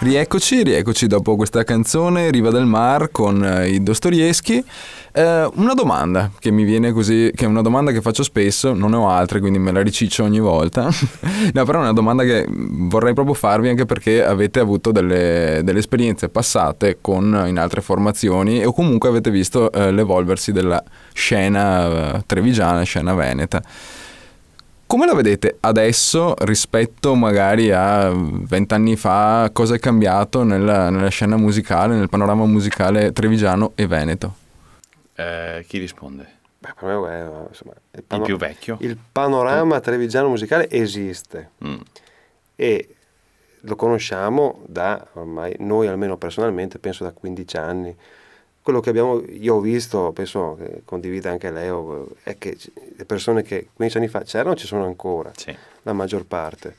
Rieccoci dopo questa canzone Riva del Mar con i Dostoevskij. Una domanda che mi viene così, che è una domanda che faccio spesso, non ne ho altre quindi me la riciccio ogni volta. No, però è una domanda che vorrei proprio farvi, anche perché avete avuto delle esperienze passate in altre formazioni, o comunque avete visto l'evolversi della scena trevigiana, scena veneta. Come la vedete adesso rispetto magari a 20 anni fa? Cosa è cambiato nella scena musicale, nel panorama musicale trevigiano e veneto? Chi risponde? Beh, per me, insomma, Il più vecchio? Il panorama trevigiano musicale esiste e lo conosciamo da ormai, noi almeno personalmente, penso da 15 anni. Quello che io ho visto, penso che condivida anche Leo, è che le persone che 15 anni fa c'erano ci sono ancora, sì, la maggior parte,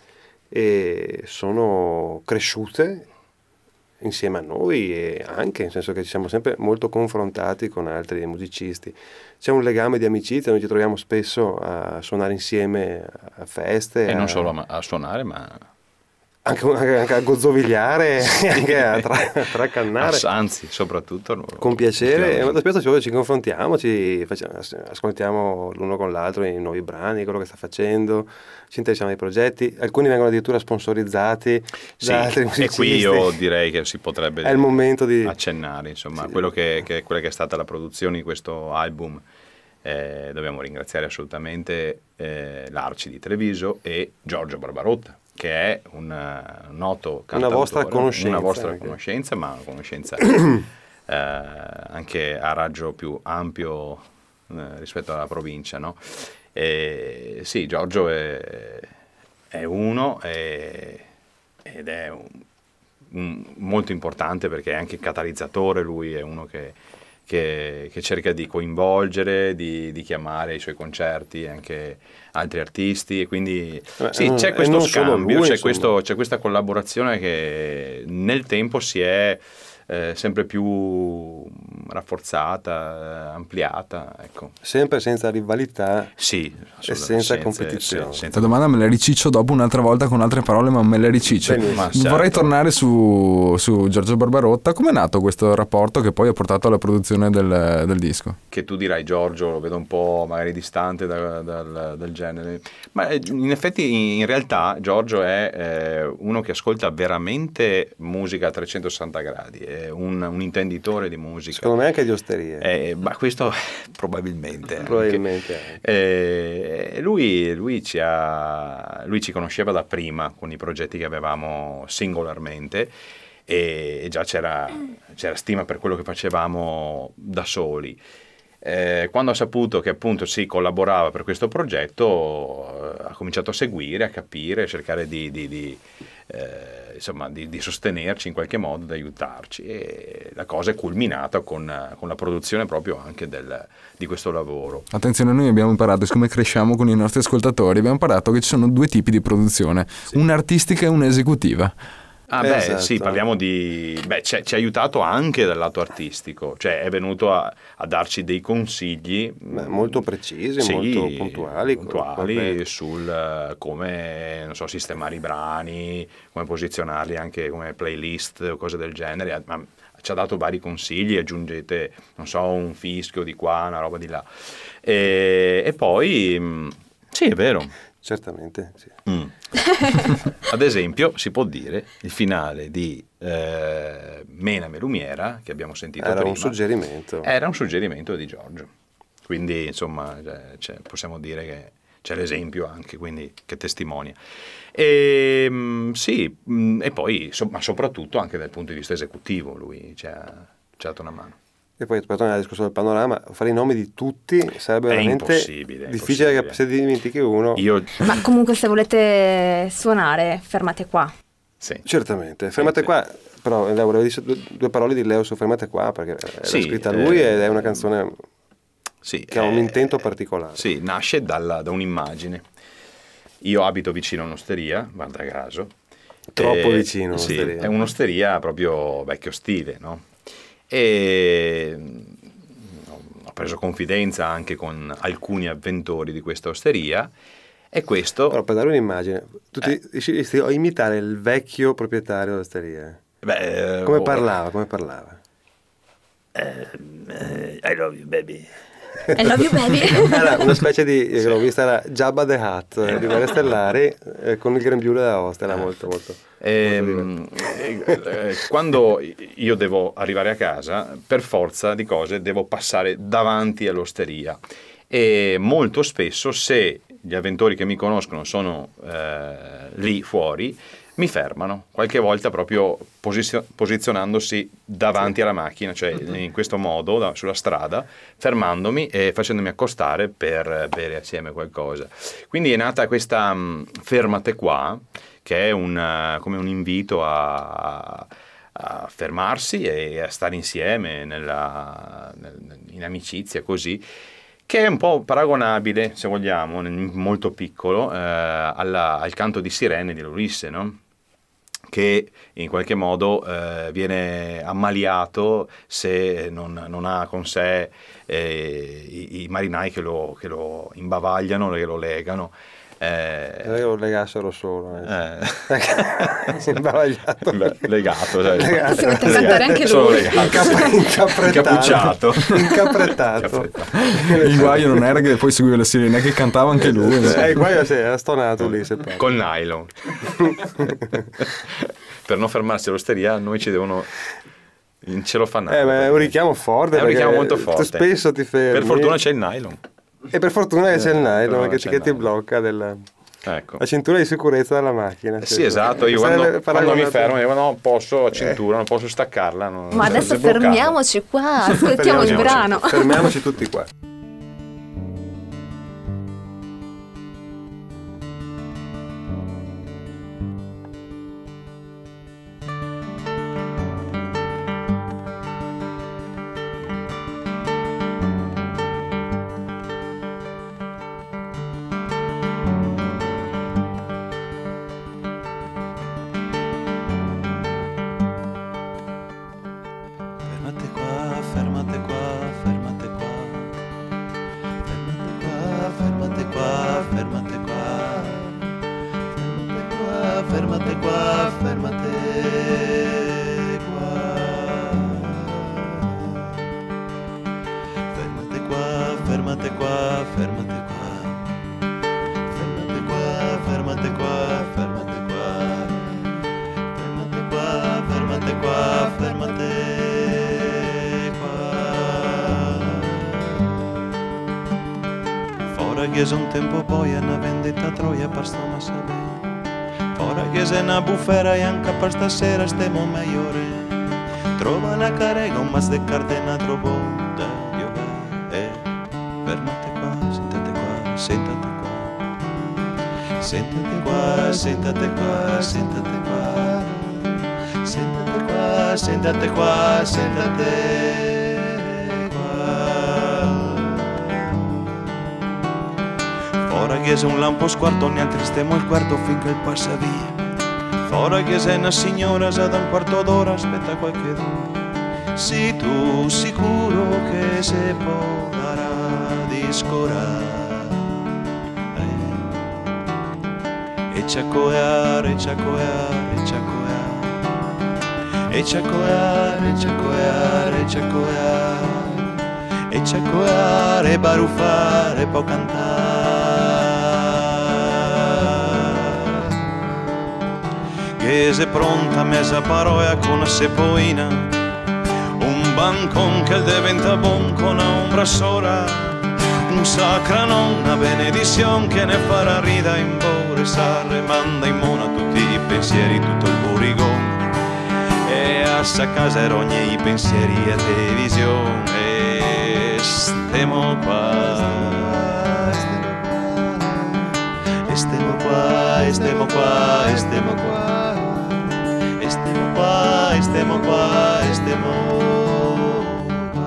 e sono cresciute insieme a noi, e anche nel senso che ci siamo sempre molto confrontati con altri musicisti. C'è un legame di amicizia, noi ci troviamo spesso a suonare insieme a feste. E non solo a suonare, ma anche a gozzovigliare, anche a tracannare. Anzi, soprattutto con piacere. E molto spesso ci confrontiamo, ascoltiamo l'uno con l'altro i nuovi brani, quello che sta facendo, ci interessiamo dei progetti, alcuni vengono addirittura sponsorizzati da altri musicisti. E qui io direi che si potrebbe è il momento di accennare, insomma, sì, quella che è stata la produzione di questo album. Dobbiamo ringraziare assolutamente l'Arci di Treviso e Giorgio Barbarotta, che è un noto cantautore, una vostra conoscenza, ma una conoscenza anche a raggio più ampio rispetto alla provincia, no? Sì, Giorgio è uno ed è molto importante, perché è anche catalizzatore. Lui è uno che cerca di coinvolgere, di chiamare ai suoi concerti anche altri artisti, e quindi sì, c'è questo scambio, c'è questa collaborazione che nel tempo si è sempre più rafforzata, ampliata, ecco. Sempre senza rivalità, sì, e senza competizione. Questa domanda me la riciccio dopo un'altra volta con altre parole, ma me la riciccio. Vorrei tornare su Giorgio Barbarotta. Come è nato questo rapporto che poi ha portato alla produzione del disco? Che tu dirai Giorgio, lo vedo un po' magari distante dal genere, ma in effetti in realtà Giorgio è uno che ascolta veramente musica a 360 gradi, è un intenditore di musica. Secondo me anche di osterie. Ma questo probabilmente. Probabilmente. Lui ci conosceva da prima con i progetti che avevamo singolarmente, e già c'era stima per quello che facevamo da soli. Quando ha saputo che appunto si collaborava per questo progetto, ha cominciato a seguire, a capire, a cercare di sostenerci in qualche modo, di aiutarci, e la cosa è culminata con la produzione proprio anche di questo lavoro. Attenzione, noi abbiamo imparato, siccome cresciamo con i nostri ascoltatori, abbiamo imparato che ci sono due tipi di produzione, sì, un'artistica e un'esecutiva. Esatto. Sì, parliamo ci ha aiutato anche dal lato artistico, cioè è venuto a darci dei consigli molto precisi, sì, molto puntuali sul come, non so, sistemare i brani, come posizionarli anche come playlist o cose del genere. Ma ci ha dato vari consigli: aggiungete, non so, un fischio di qua, una roba di là, e poi sì, è vero. Certamente, sì. Ad esempio, si può dire, il finale di Mename Lumiera, che abbiamo sentito prima, era un suggerimento di Giorgio. Quindi, insomma, possiamo dire che c'è l'esempio anche, quindi, che testimonia. Sì, e poi, ma soprattutto anche dal punto di vista esecutivo, lui ci ha dato una mano. E poi, per tornare al discorso del panorama, fare i nomi di tutti sarebbe veramente difficile, che se ti dimentichi uno. Ma comunque, se volete suonare, fermate qua. Sì. Certamente, fermate qua. Però volevo dire due parole di Leo su Fermate qua, perché l'ha scritta lui ed è una canzone che ha un intento particolare. Sì, nasce da un'immagine. Io abito vicino a un'osteria, guarda caso. Troppo vicino a un'osteria. Sì, è un'osteria proprio vecchio stile, no? E ho preso confidenza anche con alcuni avventori di questa osteria, e questo... Però per dare un'immagine, tu riusciresti a imitare il vecchio proprietario dell'osteria? Come parlava? I love you baby. I love you baby. Era una specie di, l'ho vista, era Jabba the Hutt di Guerre Stellari con il grembiule da host, era molto quando io devo arrivare a casa, per forza di cose devo passare davanti all'osteria, e molto spesso, se gli avventori che mi conoscono sono lì fuori, mi fermano, qualche volta proprio posizionandosi davanti alla macchina, cioè in questo modo sulla strada, fermandomi e facendomi accostare per bere assieme qualcosa. Quindi è nata questa fermate qua, che è come un invito a fermarsi e a stare insieme in amicizia, così, che è un po' paragonabile, se vogliamo, molto piccolo, al canto di sirene di Ulisse, no? Che in qualche modo viene ammaliato se non ha con sé i marinai che lo imbavagliano, che lo legano. Lo legassero solo. Imbavagliato. Legato. Cioè. Si mette a cantare anche lui. Incappucciato. Il guaio non era che poi seguiva le sirene, che cantava anche lui. Il guaio era stonato lì. Col nylon. Per non fermarsi all'osteria, noi ci devono incelofannare. Ma è un richiamo forte. È un richiamo molto forte. Spesso ti fermi. Per fortuna c'è il nylon. E per fortuna che c'è il nylon che ti blocca la cintura di sicurezza della macchina. Sì, esatto. Io quando mi fermo, io non posso la cintura, non posso staccarla. Ma adesso fermiamoci qua, ascoltiamo il brano. Fermiamoci tutti qua. che è un tempo poi è una vendetta a Troia per sto massa bene. Ora che sei una bufera e anche per stasera stiamo migliore. Trova una carega, un mas de cardena troppo da giocare. Fermate qua, sentate qua, sentate qua. Sentate qua, sentate qua, sentate qua. Sentate qua, sentate qua, sentate. Ora che sei un lampo squarto, neanche stiamo il quarto finché il passa via. Ora che sei una signora, già da un quarto d'ora aspetta qualche dura. Sei tu sicuro che se può dare di scorare? E ciacoiare, e ciacoiare, e ciacoiare. E ciacoiare, e ciacoiare, e ciacoiare. E ciacoiare, e baruffare, e può cantare. Che sei pronta, mesa paroia con una sepoina, un bancon che diventa bon con una ombra sola, un sacra non, una benedizione che ne farà rida in bore, sarre, manda in mona tutti i pensieri, tutto il burigon, e a sa casa erogni i pensieri e televisione, e stiamo qua, e stiamo qua, e stiamo qua, e stiamo qua. Stiamo qua, e stiamo qua, e stiamo qua.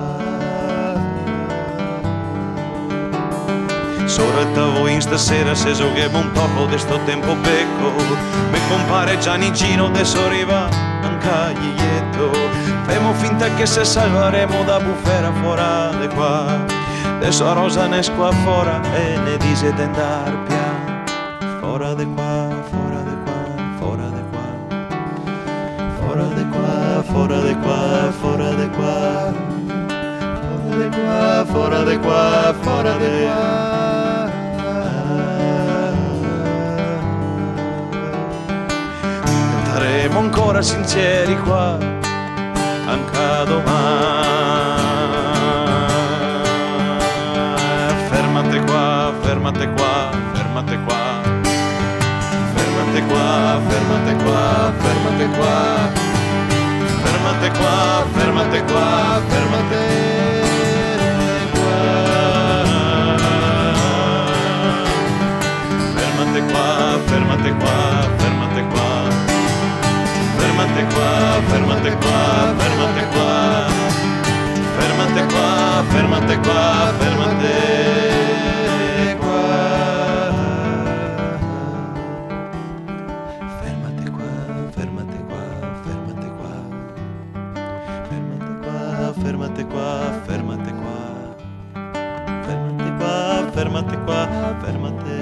Soretta voi stasera se so che buon poco di sto tempo becco. Me compare Giannicino adesso arriva anche Iglietto. Femo finta che se salvaremo da bufera fuori di qua. Adesso a Rosa ne squa fuori e ne dice di andar pian. Fuori di qua, fuori di qua, fuori di qua. Fora de qua, fora de qua, fora de qua. Fora de qua, fora de qua, fora de qua. Saremo ancora sinceri qua, anche domani. Fermate qua, fermate qua, fermate qua. Fermate qua, fermate qua, fermate qua. Fermate qua, fermate qua, fermate qua. Fermate qua, fermate qua, fermate qua. Fermate qua, fermate qua, fermate qua. Fermate qua, fermate qua, fermate qua. Fermate qua, fermate qua, fermate qua. Fermate qua, fermate qua, fermate qua. Fermate qua, fermate qua, fermate.